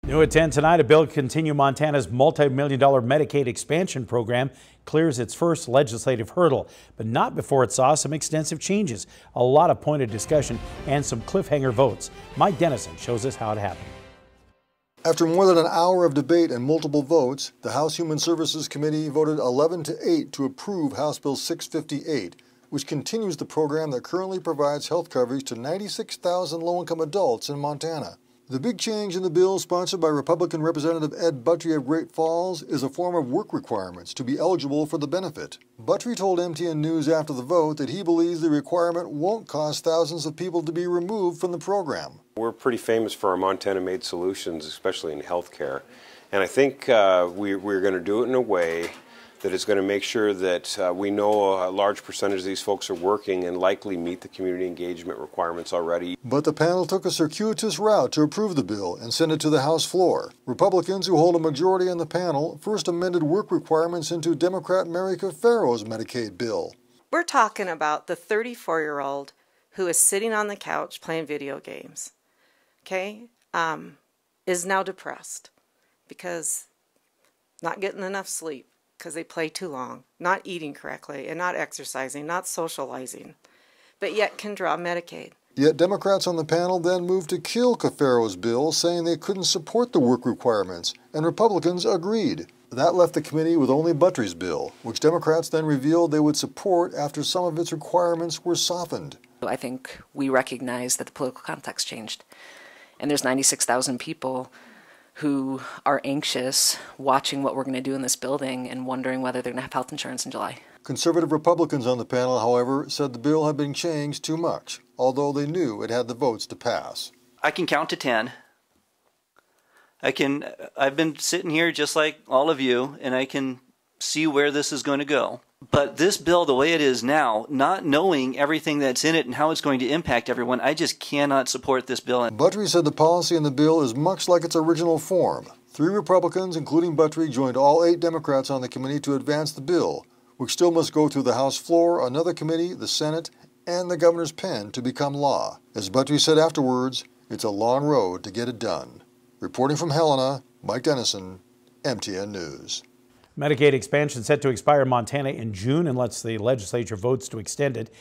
New at 10 tonight, a bill to continue Montana's multi-million-dollar Medicaid expansion program clears its first legislative hurdle, but not before it saw some extensive changes, a lot of pointed discussion, and some cliffhanger votes. Mike Dennison shows us how it happened. After more than an hour of debate and multiple votes, the House Human Services Committee voted 11-8 to approve House Bill 658, which continues the program that currently provides health coverage to 96,000 low-income adults in Montana. The big change in the bill, sponsored by Republican Representative Ed Buttry of Great Falls, is a form of work requirements to be eligible for the benefit. Buttry told MTN News after the vote that he believes the requirement won't cause thousands of people to be removed from the program. We're pretty famous for our Montana-made solutions, especially in healthcare. And I think we're going to do it in a way that is going to make sure that we know a large percentage of these folks are working and likely meet the community engagement requirements already. But the panel took a circuitous route to approve the bill and send it to the House floor. Republicans, who hold a majority on the panel, first amended work requirements into Democrat Mary Cafero's Medicaid bill. We're talking about the 34-year-old who is sitting on the couch playing video games, okay, is now depressed because not getting enough sleep, because they play too long, not eating correctly, and not exercising, not socializing, but yet can draw Medicaid. Yet Democrats on the panel then moved to kill Cafero's bill, saying they couldn't support the work requirements, and Republicans agreed. That left the committee with only Buttry's bill, which Democrats then revealed they would support after some of its requirements were softened. I think we recognize that the political context changed, and there's 96,000 people who are anxious watching what we're going to do in this building and wondering whether they're going to have health insurance in July. Conservative Republicans on the panel, however, said the bill had been changed too much, although they knew it had the votes to pass. I can count to 10. I've been sitting here just like all of you, and I can see where this is going to go. But this bill, the way it is now, not knowing everything that's in it and how it's going to impact everyone, I just cannot support this bill. Buttry said the policy in the bill is much like its original form. 3 Republicans, including Buttry, joined all 8 Democrats on the committee to advance the bill, which still must go through the House floor, another committee, the Senate, and the governor's pen to become law. As Buttry said afterwards, it's a long road to get it done. Reporting from Helena, Mike Dennison, MTN News. Medicaid expansion set to expire in Montana in June unless the legislature votes to extend it.